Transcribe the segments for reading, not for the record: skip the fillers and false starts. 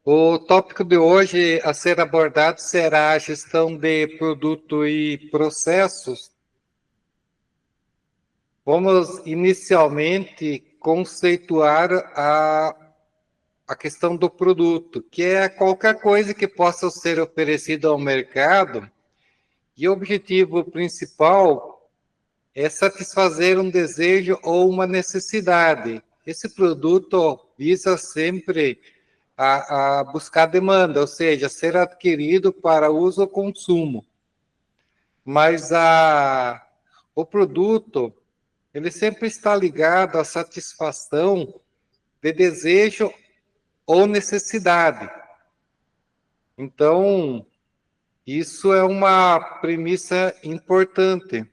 O tópico de hoje a ser abordado será a gestão de produto e processos. Vamos inicialmente conceituar a questão do produto, que é qualquer coisa que possa ser oferecida ao mercado, e o objetivo principal é satisfazer um desejo ou uma necessidade. Esse produto visa sempre a buscar demanda, ou seja, ser adquirido para uso ou consumo. Mas o produto, ele sempre está ligado à satisfação de desejo ou necessidade. Então, isso é uma premissa importante.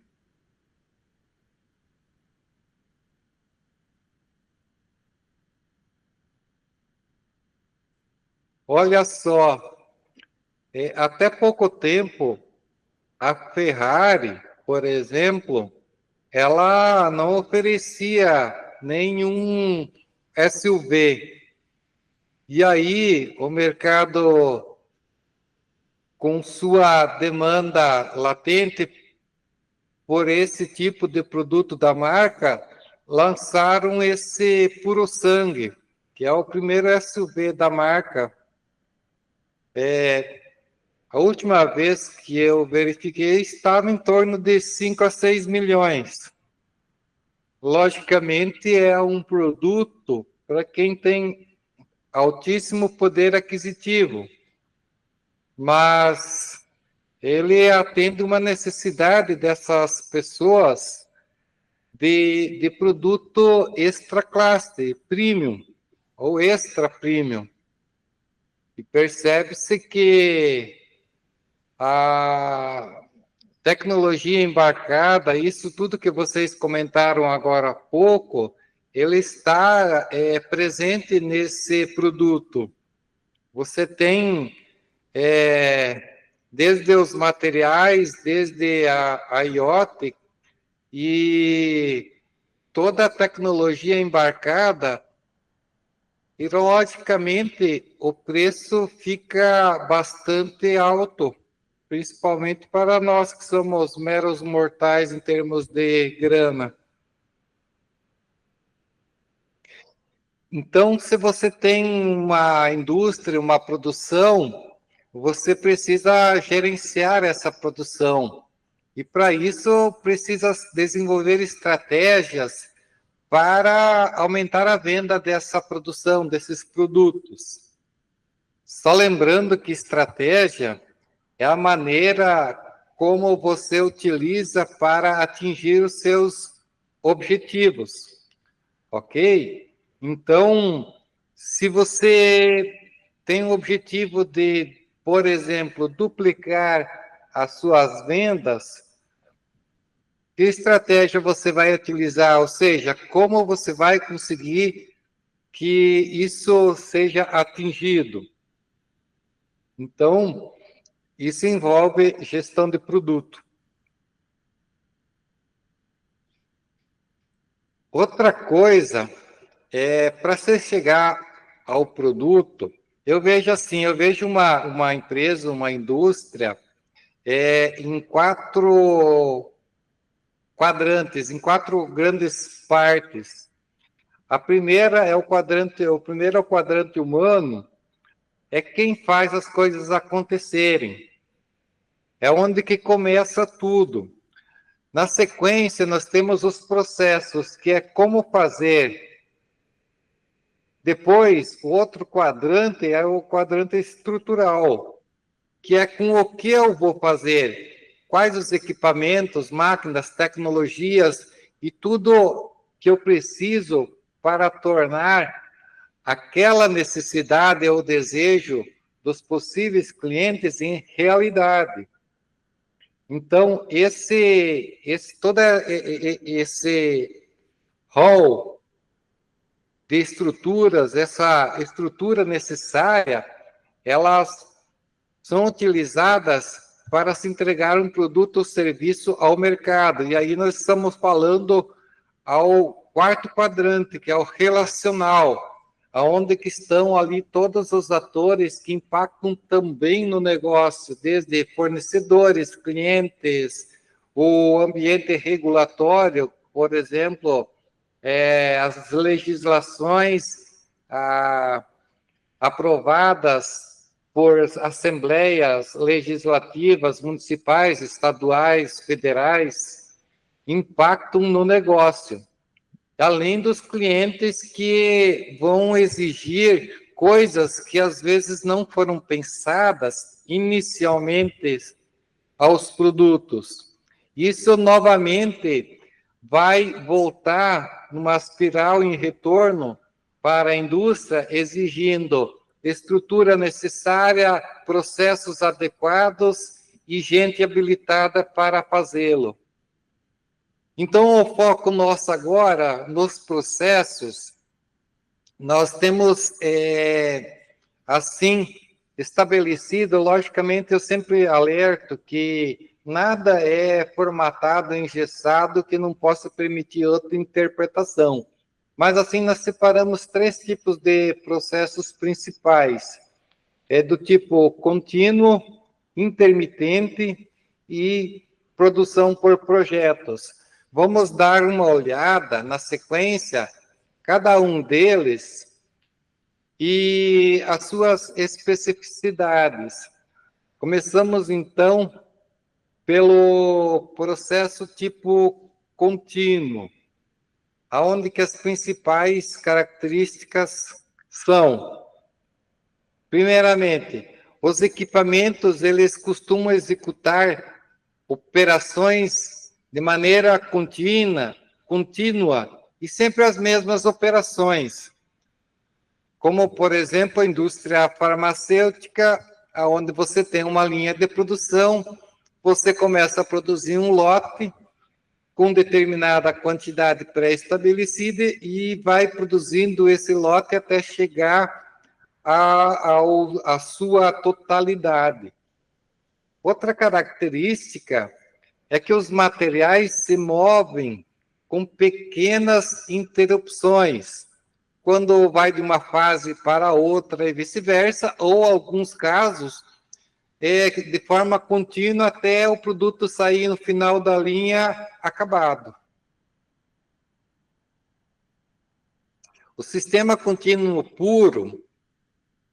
Olha só, até pouco tempo, a Ferrari, por exemplo, ela não oferecia nenhum SUV. E aí, o mercado, com sua demanda latente por esse tipo de produto da marca, lançaram esse Puro Sangue, que é o primeiro SUV da marca. A última vez que eu verifiquei, estava em torno de 5 a 6 milhões. Logicamente, é um produto para quem tem altíssimo poder aquisitivo, mas ele atende uma necessidade dessas pessoas de produto extra classe, premium ou extra premium. E percebe-se que a tecnologia embarcada, isso tudo que vocês comentaram agora há pouco, ele está presente nesse produto. Você tem desde os materiais, desde a IoT e toda a tecnologia embarcada, e logicamente o preço fica bastante alto, principalmente para nós que somos meros mortais em termos de grana. Então, se você tem uma indústria, uma produção, você precisa gerenciar essa produção. E para isso precisa desenvolver estratégias para aumentar a venda dessa produção, desses produtos. Só lembrando que estratégia é a maneira como você utiliza para atingir os seus objetivos, ok? Então, se você tem o objetivo de, por exemplo, duplicar as suas vendas, que estratégia você vai utilizar? Ou seja, como você vai conseguir que isso seja atingido? Então, isso envolve gestão de produto. Outra coisa é para você chegar ao produto, eu vejo assim, eu vejo uma empresa, uma indústria em 4 quadrantes, em 4 grandes partes. A primeira é o primeiro é o quadrante humano, é quem faz as coisas acontecerem. É onde que começa tudo. Na sequência, nós temos os processos, que é como fazer. Depois, o outro quadrante é o quadrante estrutural, que é com o que eu vou fazer, quais os equipamentos, máquinas, tecnologias e tudo que eu preciso para tornar aquela necessidade ou desejo dos possíveis clientes em realidade. Então, todo esse rol de estruturas, essa estrutura necessária, elas são utilizadas para se entregar um produto ou serviço ao mercado. E aí nós estamos falando ao quarto quadrante, que é o relacional. aonde que estão ali todos os atores que impactam também no negócio, desde fornecedores, clientes, o ambiente regulatório, por exemplo, as legislações aprovadas por assembleias legislativas municipais, estaduais, federais, impactam no negócio. Além dos clientes que vão exigir coisas que às vezes não foram pensadas inicialmente aos produtos. Isso novamente vai voltar numa espiral em retorno para a indústria, exigindo estrutura necessária, processos adequados e gente habilitada para fazê-lo. Então, o foco nosso agora nos processos, nós temos, assim, estabelecido, logicamente, eu sempre alerto que nada é formatado, engessado, que não possa permitir outra interpretação. Mas, assim, nós separamos 3 tipos de processos principais. Do tipo contínuo, intermitente e produção por projetos. Vamos dar uma olhada na sequência, cada um deles e as suas especificidades. Começamos, então, pelo processo tipo contínuo, aonde que as principais características são, primeiramente, os equipamentos, eles costumam executar operações de maneira contínua e sempre as mesmas operações, como, por exemplo, a indústria farmacêutica, onde você tem uma linha de produção, você começa a produzir um lote com determinada quantidade pré-estabelecida e vai produzindo esse lote até chegar à sua totalidade. Outra característica é que os materiais se movem com pequenas interrupções, quando vai de uma fase para outra e vice-versa, ou, em alguns casos, de forma contínua até o produto sair no final da linha acabado. O sistema contínuo puro,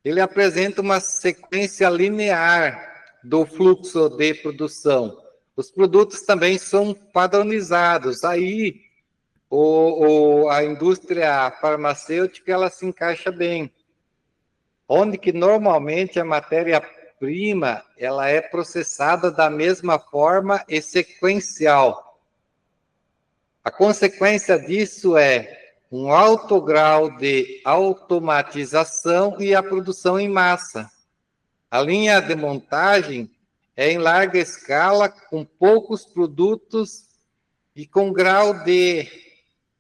ele apresenta uma sequência linear do fluxo de produção. Os produtos também são padronizados. Aí, a indústria farmacêutica, ela se encaixa bem. Onde que, normalmente, a matéria-prima, ela é processada da mesma forma e sequencial. A consequência disso é um alto grau de automatização e a produção em massa. A linha de montagem é em larga escala, com poucos produtos e com grau de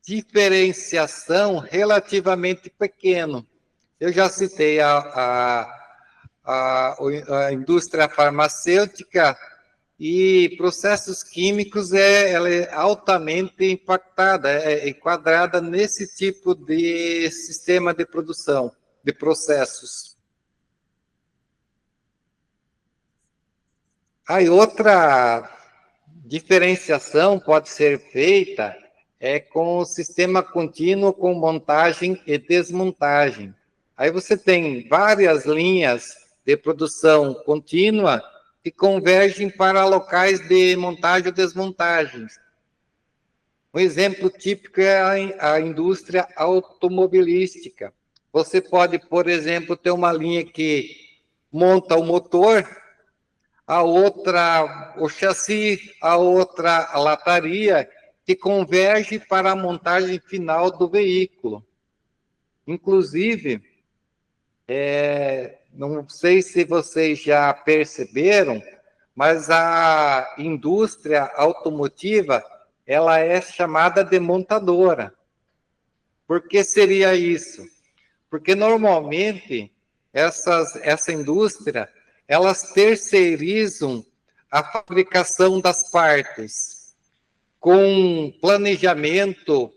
diferenciação relativamente pequeno. Eu já citei a indústria farmacêutica e processos químicos, ela é altamente impactada, enquadrada nesse tipo de sistema de produção, de processos. Aí outra diferenciação pode ser feita com o sistema contínuo com montagem e desmontagem. Aí você tem várias linhas de produção contínua que convergem para locais de montagem ou desmontagem. Um exemplo típico é a indústria automobilística. Você pode, por exemplo, ter uma linha que monta o motor, a outra o chassi, a outra a lataria, que converge para a montagem final do veículo. Inclusive, não sei se vocês já perceberam, mas a indústria automotiva, ela é chamada de montadora. Por que seria isso? Porque normalmente essa indústria, elas terceirizam a fabricação das partes com planejamento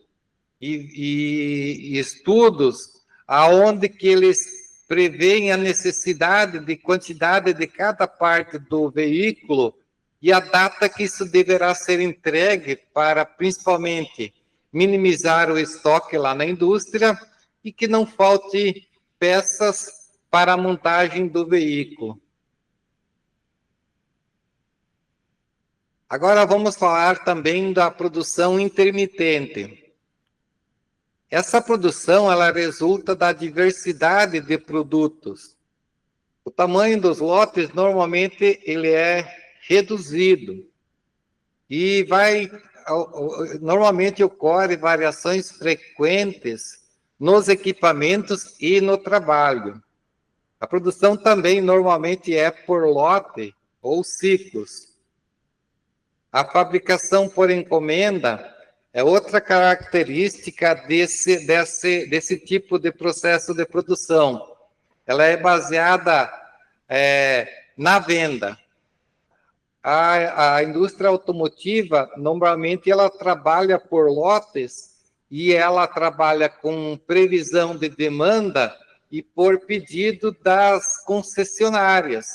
e estudos, aonde que eles preveem a necessidade de quantidade de cada parte do veículo e a data que isso deverá ser entregue para, principalmente, minimizar o estoque lá na indústria e que não falte peças para a montagem do veículo. Agora vamos falar também da produção intermitente. Essa produção, ela resulta da diversidade de produtos. O tamanho dos lotes, normalmente, ele é reduzido. E normalmente ocorre variações frequentes nos equipamentos e no trabalho. A produção também, normalmente, é por lote ou ciclos. A fabricação por encomenda é outra característica desse tipo de processo de produção. Ela é baseada na venda. A indústria automotiva, normalmente, ela trabalha por lotes e ela trabalha com previsão de demanda e por pedido das concessionárias.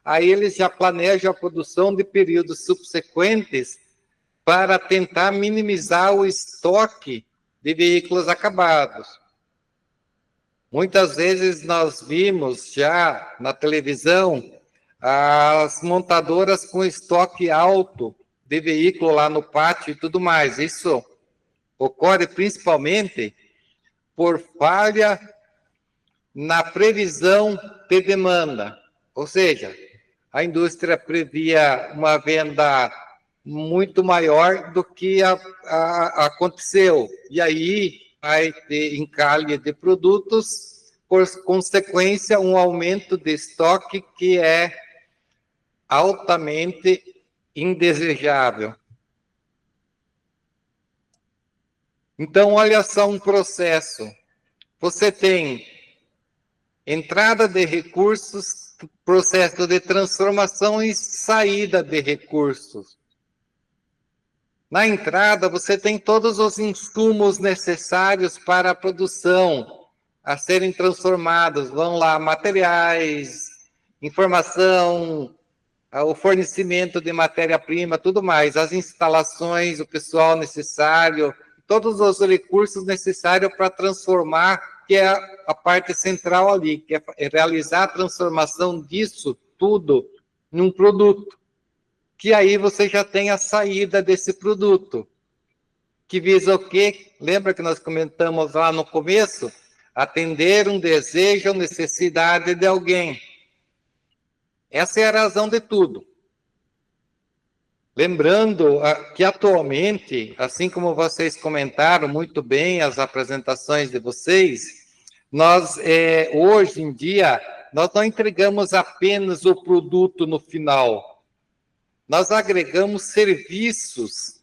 Aí eles já planejam a produção de períodos subsequentes para tentar minimizar o estoque de veículos acabados. Muitas vezes nós vimos já na televisão as montadoras com estoque alto de veículo lá no pátio e tudo mais. Isso ocorre principalmente por falha na previsão de demanda. Ou seja, a indústria previa uma venda muito maior do que aconteceu. E aí vai ter encalhe de produtos, por consequência, um aumento de estoque que é altamente indesejável. Então, olha só um processo. Você tem entrada de recursos, processo de transformação e saída de recursos. Na entrada, você tem todos os insumos necessários para a produção a serem transformados. Vão lá materiais, informação, o fornecimento de matéria-prima, tudo mais, as instalações, o pessoal necessário, todos os recursos necessários para transformar, que é a parte central ali, que é realizar a transformação disso tudo num produto. Que aí você já tem a saída desse produto, que visa o quê? Lembra que nós comentamos lá no começo? Atender um desejo ou necessidade de alguém. Essa é a razão de tudo. Lembrando que atualmente, assim como vocês comentaram muito bem as apresentações de vocês, nós, hoje em dia, nós não entregamos apenas o produto no final. Nós agregamos serviços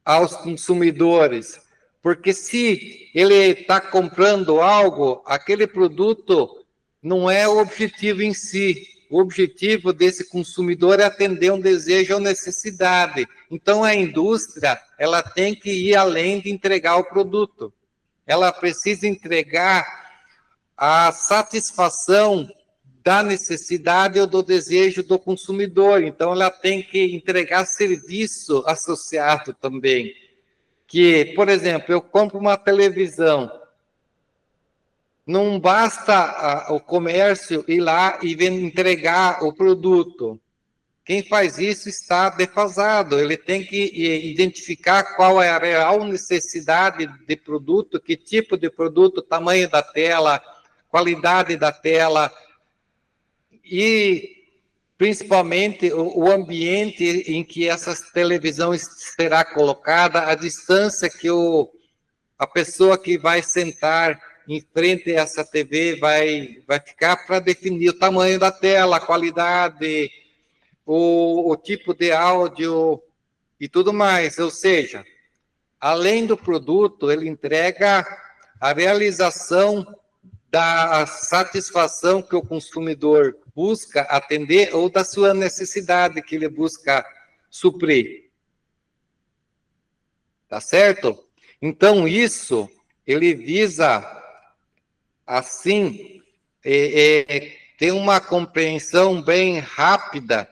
aos consumidores, porque se ele está comprando algo, aquele produto não é o objetivo em si. O objetivo desse consumidor é atender um desejo ou necessidade. Então, a indústria, ela tem que ir além de entregar o produto. Ela precisa entregar a satisfação da necessidade ou do desejo do consumidor. Então, ela tem que entregar serviço associado também. Que, por exemplo, eu compro uma televisão, não basta o comércio ir lá e entregar o produto. Quem faz isso está defasado. Ele tem que identificar qual é a real necessidade de produto, que tipo de produto, tamanho da tela, qualidade da tela, e principalmente o ambiente em que essa televisão será colocada, a distância que a pessoa que vai sentar em frente a essa TV vai ficar para definir o tamanho da tela, a qualidade, o tipo de áudio e tudo mais. Ou seja, além do produto, ele entrega a realização da satisfação que o consumidor busca atender ou da sua necessidade que ele busca suprir. Tá certo? Então, isso, ele visa assim, tem uma compreensão bem rápida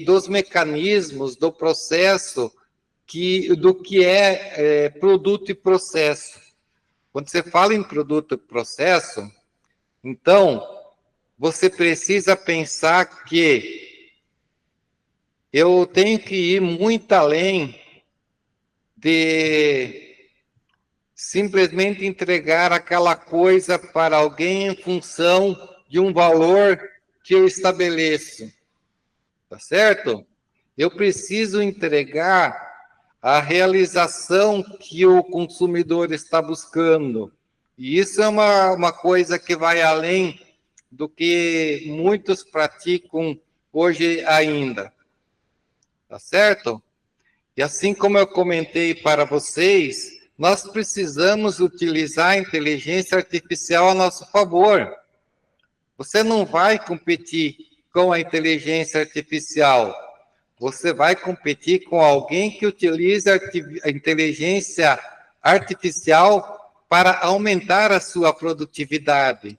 dos mecanismos, do processo, do que é produto e processo. Quando você fala em produto e processo, então, você precisa pensar que eu tenho que ir muito além de simplesmente entregar aquela coisa para alguém em função de um valor que eu estabeleço, tá certo? Eu preciso entregar a realização que o consumidor está buscando. E isso é uma coisa que vai além do que muitos praticam hoje ainda, tá certo? E assim como eu comentei para vocês, nós precisamos utilizar a inteligência artificial a nosso favor. Você não vai competir com a inteligência artificial, você vai competir com alguém que utiliza a inteligência artificial para aumentar a sua produtividade.